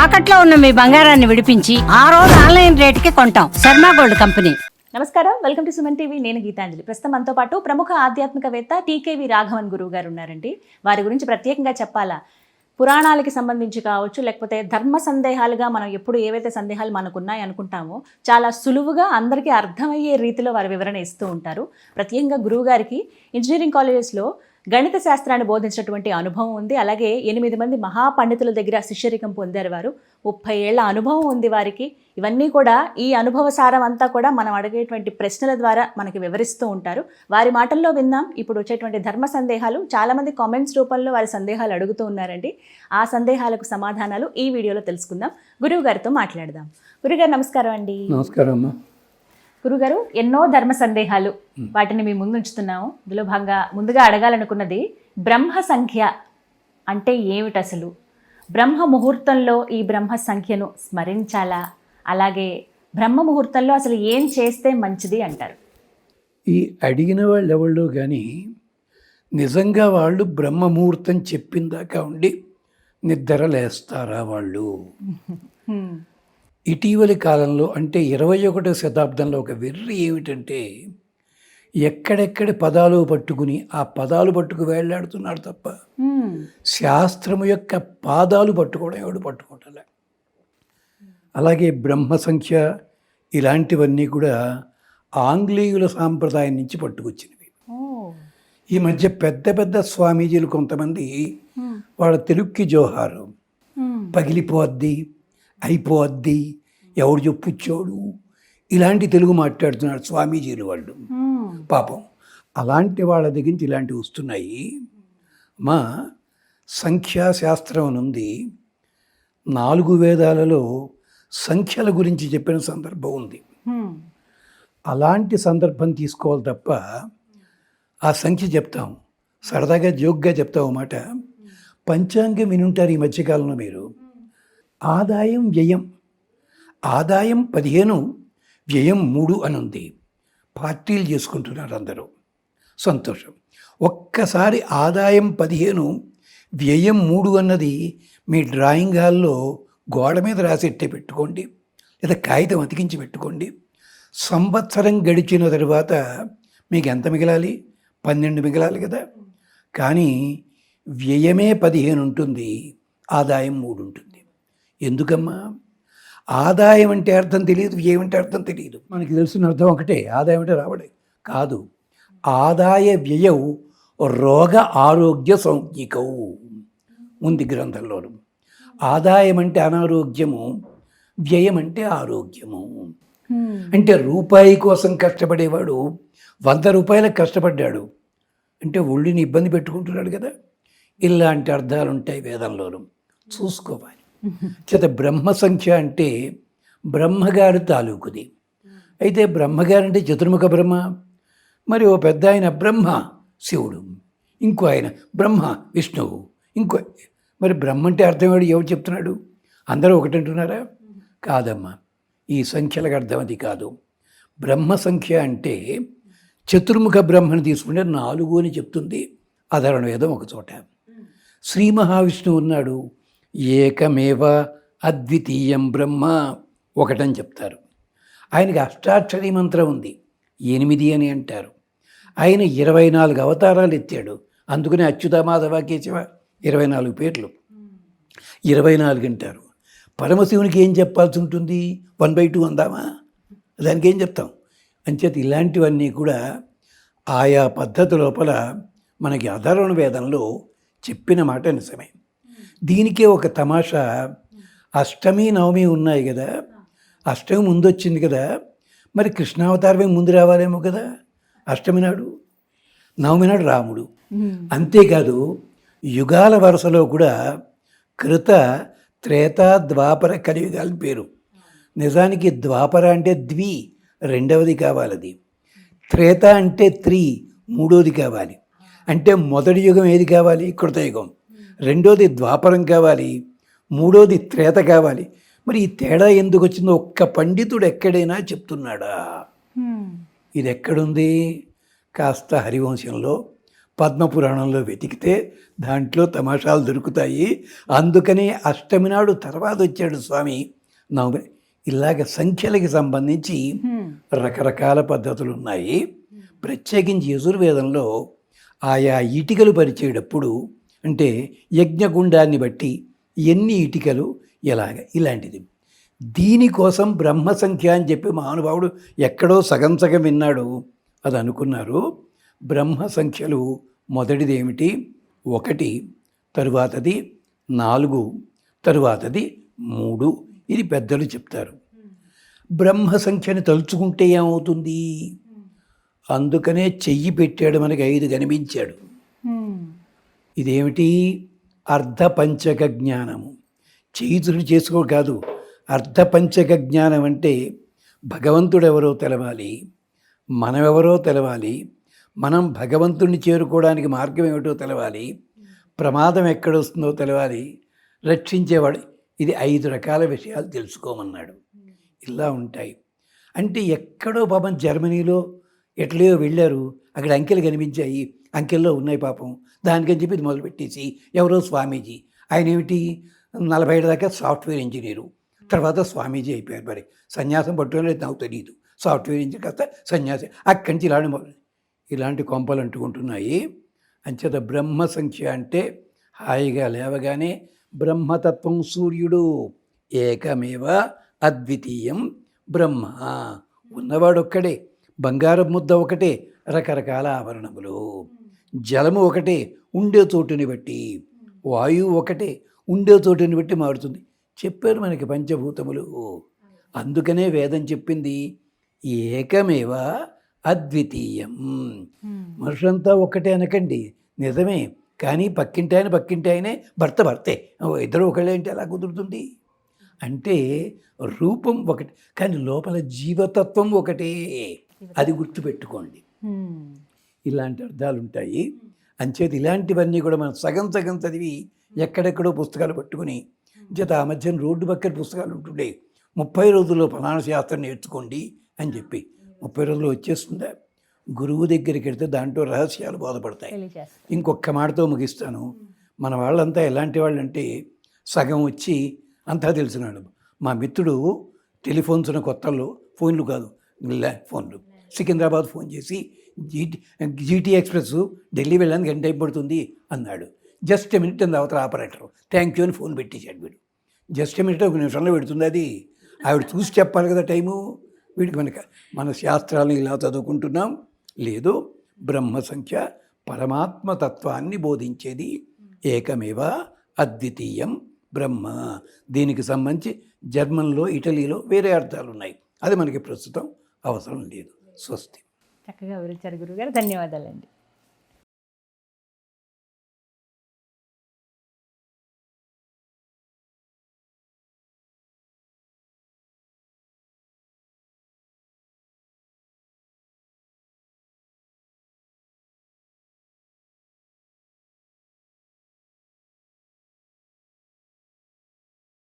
తాకట్లో ఉన్న మీ బంగారాన్ని విడిపించి ఆ రోజు ఆన్లైన్ రేటుకి కొంటాం. Sharma gold company. నమస్కారం, వెల్కమ్ టు సుమన్ టీవీ. నేను గీతాంజలి. ప్రస్తుతం మనతో పాటు ప్రముఖ ఆధ్యాత్మికవేత్త టీకేవి రాఘవన్ గురువు గారు ఉన్నారండి. వారి గురించి ప్రత్యేకంగా చెప్పాలా, పురాణాలకి సంబంధించి కావచ్చు, లేకపోతే ధర్మ సందేహాలుగా మనం ఎప్పుడు ఏవైతే సందేహాలు మనకు ఉన్నాయి అనుకుంటామో చాలా సులువుగా అందరికీ అర్థమయ్యే రీతిలో వారి వివరణ ఇస్తూ ఉంటారు. ప్రత్యేకంగా గురువు గారికి ఇంజనీరింగ్ కాలేజెస్లో గణిత శాస్త్రాన్ని బోధించినటువంటి అనుభవం ఉంది. అలాగే 8 మంది మహాపండితుల దగ్గర శిష్యరికం పొందారు వారు. 30 ఏళ్ల అనుభవం ఉంది వారికి. ఇవన్నీ కూడా ఈ అనుభవ సారం అంతా కూడా మనం అడిగేటువంటి ప్రశ్నల ద్వారా మనకి వివరిస్తూ ఉంటారు. వారి మాటల్లో విందాం. ఇప్పుడు వచ్చేటువంటి ధర్మ సందేహాలు చాలామంది కామెంట్స్ రూపంలో వారి సందేహాలు అడుగుతూ ఉన్నారండి. ఆ సందేహాలకు సమాధానాలు ఈ వీడియోలో తెలుసుకుందాం. గురువు గారితో మాట్లాడదాం. గురుగారు నమస్కారం అండి. నమస్కారం అమ్మా. గురుగారు, ఎన్నో ధర్మ సందేహాలు, వాటిని మీ ముందు ఉంచుతున్నాము. ఇందులో భాగంగా ముందుగా అడగాలనుకున్నది, బ్రహ్మ సంఖ్య అంటే ఏమిటి అసలు? బ్రహ్మ ముహూర్తంలో ఈ బ్రహ్మ సంఖ్యను స్మరించాలా? అలాగే బ్రహ్మ ముహూర్తంలో అసలు ఏం చేస్తే మంచిది అంటారు? ఈ అడిగిన వాళ్ళు ఎవళ్ళు కానీ నిజంగా వాళ్ళు బ్రహ్మ ముహూర్తం చెప్పిందాకా ఉండి నిద్ర లేస్తారా వాళ్ళు? ఇటీవలి కాలంలో అంటే 21వ శతాబ్దంలో ఒక వెర్రి ఏమిటంటే, ఎక్కడెక్కడి పదాలు పట్టుకుని ఆ పదాలు పట్టుకు వేళ్లాడుతున్నాడు తప్ప శాస్త్రము యొక్క పాదాలు పట్టుకోవడం ఎవడు పట్టుకోవటలే. అలాగే బ్రహ్మ సంఖ్య ఇలాంటివన్నీ కూడా ఆంగ్లేయుల సాంప్రదాయం నుంచి పట్టుకొచ్చినవి. ఈ మధ్య పెద్ద పెద్ద స్వామీజీలు కొంతమంది వాళ్ళ తెలుగుకి జోహారు, పగిలిపోద్ది, అయిపోద్ది, ఎవడు చెప్పుచ్చాడు, ఇలాంటి తెలుగు మాట్లాడుతున్నాడు స్వామీజీలు వాళ్ళు. పాపం అలాంటి వాళ్ళ దగ్గర నుంచి ఇలాంటివి వస్తున్నాయి. మా సంఖ్యాశాస్త్రం అని ఉంది. 4 వేదాలలో సంఖ్యల గురించి చెప్పిన సందర్భం ఉంది. అలాంటి సందర్భం తీసుకోవాలి తప్ప ఆ సంఖ్య చెప్తాం, సరదాగా జోక్గా చెప్తాం అన్నమాట. పంచాంగం వినుంటారు ఈ మధ్యకాలంలో మీరు. ఆదాయం వ్యయం, ఆదాయం 15, వ్యయం 3 అని ఉంది. పార్టీలు చేసుకుంటున్నారు అందరూ, సంతోషం. ఒక్కసారి ఆదాయం 15, వ్యయం 3 అన్నది మీ డ్రాయింగ్ హాల్లో గోడ మీద రాసెట్టే పెట్టుకోండి, లేదా కాగితం అతికించి పెట్టుకోండి. సంవత్సరం గడిచిన తర్వాత మీకు ఎంత మిగలాలి? 12 మిగలాలి కదా. కానీ వ్యయమే 15 ఉంటుంది, ఆదాయం 3 ఉంటుంది. ఎందుకమ్మా? ఆదాయం అంటే అర్థం తెలియదు, వ్యయం అంటే అర్థం తెలియదు. మనకి తెలిసిన అర్థం ఒకటే, ఆదాయం అంటే రావడే కాదు. ఆదాయ వ్యయం రోగ ఆరోగ్య సంజ్ఞికవు ఉంది గ్రంథంలోను. ఆదాయం అంటే అనారోగ్యము, వ్యయం అంటే ఆరోగ్యము. అంటే రూపాయి కోసం కష్టపడేవాడు 100 రూపాయలకు కష్టపడ్డాడు అంటే ఒళ్ళుని ఇబ్బంది పెట్టుకుంటున్నాడు కదా. ఇలాంటి అర్థాలు ఉంటాయి వేదంలోను, చూసుకోవాలి. చేత బ్రహ్మ సంఖ్య అంటే బ్రహ్మగారు తాలూకుది. అయితే బ్రహ్మగారు అంటే చతుర్ముఖ బ్రహ్మ. మరి ఓ పెద్ద ఆయన బ్రహ్మ శివుడు, ఇంకో ఆయన బ్రహ్మ విష్ణువు, ఇంకో మరి బ్రహ్మ అంటే అర్థమేడు ఎవరు చెప్తున్నాడు? అందరూ ఒకటంటున్నారా? కాదమ్మా, ఈ సంఖ్యలకు అర్థం అది కాదు. బ్రహ్మ సంఖ్య అంటే చతుర్ముఖ బ్రహ్మను తీసుకుంటే 4 అని చెప్తుంది అధర్వణ వేదం ఒక చోట. శ్రీ మహావిష్ణువు ఉన్నాడు, ఏకమేవ అద్వితీయం బ్రహ్మ, ఒకటని చెప్తారు. ఆయనకి అష్టాక్షరీ మంత్రం ఉంది, 8 అని అంటారు. ఆయన 24 అవతారాలు ఎత్తాడు, అందుకనే అచ్యుత మాధవ కేశవ 24 పేర్లు, 24 అంటారు. పరమశివునికి ఏం చెప్పాల్సి ఉంటుంది? 1/2 అందామా? దానికి ఏం చెప్తాం? అంచేత ఇలాంటివన్నీ కూడా ఆయా పద్ధతి లోపల మనకి అధర్వణ వేదంలో చెప్పిన మాట నిజమే. దీనికే ఒక తమాషా, అష్టమి నవమి ఉన్నాయి కదా, అష్టమి ముందు వచ్చింది కదా, మరి కృష్ణావతారమే ముందు రావాలేమో కదా. అష్టమి నాడు, నవమి నాడు రాముడు. అంతేకాదు యుగాల వరుసలో కూడా కృత, త్రేత, ద్వాపర, కలియుగాల పేరు. నిజానికి ద్వాపర అంటే ద్వి, రెండవది కావాలది. త్రేత అంటే 3, మూడోది కావాలి. అంటే మొదటి యుగం ఏది కావాలి? కృతయుగం. రెండోది ద్వాపరం కావాలి, మూడోది త్రేత కావాలి. మరి ఈ తేడా ఎందుకు వచ్చిందో ఒక్క పండితుడు ఎక్కడైనా చెప్తున్నాడా? ఇది ఎక్కడుంది? కాస్త హరివంశంలో పద్మపురాణంలో వెతికితే దాంట్లో తమాషాలు దొరుకుతాయి. అందుకని అష్టమి నాడు తర్వాత వచ్చాడు స్వామి నవమి. ఇలాగ సంఖ్యలకి సంబంధించి రకరకాల పద్ధతులు ఉన్నాయి. ప్రత్యేకించి యజుర్వేదంలో ఆయా ఇటికలు పరిచేటప్పుడు అంటే యజ్ఞగుండాన్ని బట్టి ఎన్ని ఇటికలు ఎలాగ ఇలాంటిది. దీనికోసం బ్రహ్మ సంఖ్య అని చెప్పి మహానుభావుడు ఎక్కడో సగం సగం విన్నాడు. అది అనుకున్నారు. బ్రహ్మ సంఖ్యలు మొదటిది ఏమిటి? 1, తరువాతది 4, తరువాతది 3. ఇది పెద్దలు చెప్తారు. బ్రహ్మ సంఖ్యని తలుచుకుంటే ఏమవుతుంది? అందుకనే చెయ్యి పెట్టాడు, మనకి 5 కనిపించాడు. ఇదేమిటి? అర్ధపంచక జ్ఞానము. చేతులు చేసుకో కాదు, అర్ధపంచక జ్ఞానం అంటే భగవంతుడెవరో తెలవాలి, మనమెవరో తెలవాలి, మనం భగవంతుడిని చేరుకోవడానికి మార్గం ఏమిటో తెలవాలి, ప్రమాదం ఎక్కడొస్తుందో తెలవాలి, రక్షించేవాడు. ఇది 5 రకాల విషయాలు తెలుసుకోమన్నాడు. ఇలా ఉంటాయి. అంటే ఎక్కడో పాపం జర్మనీలో ఎట్లయో వెళ్ళారు, అక్కడ అంకెలు కనిపించాయి, అంకెల్లో ఉన్నాయి పాపం. దానికని చెప్పి ఇది మొదలుపెట్టేసి ఎవరో స్వామీజీ, ఆయన ఏమిటి 40 ఏళ్ళ దాకా సాఫ్ట్వేర్ ఇంజనీరు, తర్వాత స్వామీజీ అయిపోయారు. మరి సన్యాసం పట్టుకునేది నాకు తెలియదు. సాఫ్ట్వేర్ ఇంజనీర్ కాస్త సన్యాసి, అక్కడి నుంచి ఇలాంటి కొంపలు అంటుకుంటున్నాయి. అంచేత బ్రహ్మ సంఖ్య అంటే హాయిగా లేవగానే బ్రహ్మతత్వం సూర్యుడు ఏకమేవ అద్వితీయం బ్రహ్మ, ఉన్నవాడొక్కడే, బంగారం ముద్ద ఒకటే, రకరకాల ఆభరణములు, జలము ఒకటే ఉండే చోటుని బట్టి, వాయువు ఒకటే ఉండే చోటుని బట్టి మారుతుంది. చెప్పారు మనకి పంచభూతములు. అందుకనే వేదం చెప్పింది ఏకమేవ అద్వితీయం. మనుషులంతా ఒక్కటే అనకండి, నిజమే. కానీ పక్కింటి ఆయనే భర్తే, ఇద్దరు ఒకళ్ళే అంటే ఎలా కుదురుతుంది? అంటే రూపం ఒకటి కానీ లోపల జీవతత్వం ఒకటే, అది గుర్తుపెట్టుకోండి. ఇలాంటి అర్థాలు ఉంటాయి. అంచేది ఇలాంటివన్నీ కూడా మనం సగం సగం చదివి ఎక్కడెక్కడో పుస్తకాలు పట్టుకుని చేత ఆ మధ్యన రోడ్డు పక్కన పుస్తకాలు ఉంటుండే 30 రోజుల్లో ఫలానా శాస్త్రం నేర్చుకోండి అని చెప్పి. 30 రోజుల్లో వచ్చేస్తుందా? గురువు దగ్గరికి వెళ్తే దాంట్లో రహస్యాలు బోధపడతాయి. ఇంకొక మాటతో ముగిస్తాను. మన వాళ్ళంతా ఎలాంటి వాళ్ళు అంటే సగం వచ్చి అంతా తెలిసినాడు. మా మిత్రుడు టెలిఫోన్స్ ఉన్న కొత్తల్లో, ఫోన్లు కాదు ఫోన్లు, సికింద్రాబాద్ ఫోన్ చేసి జీటీ ఎక్స్ప్రెస్ ఢిల్లీ వెళ్ళడానికి గంట టైం పడుతుంది అన్నాడు. జస్ట్ ఎ మినిట్ అంది అవతల ఆపరేటర్. థ్యాంక్ యూ అని ఫోన్ పెట్టేశాడు వీడు. జస్ట్ ఎ మినిట్ 1 నిమిషంలో పెడుతుంది అది. ఆవిడ చూసి చెప్పాలి కదా టైము. వీడికి మన శాస్త్రాలను ఇలా చదువుకుంటున్నాం. లేదు, బ్రహ్మ సంఖ్య పరమాత్మతత్వాన్ని బోధించేది ఏకమేవ అద్వితీయం బ్రహ్మ. దీనికి సంబంధించి జర్మన్లో, ఇటలీలో వేరే అర్థాలు ఉన్నాయి. అది మనకి ప్రస్తుతం అవసరం లేదు. స్వస్తి. చక్కగా వివరించారు గురుగారు. ధన్యవాదాలండి.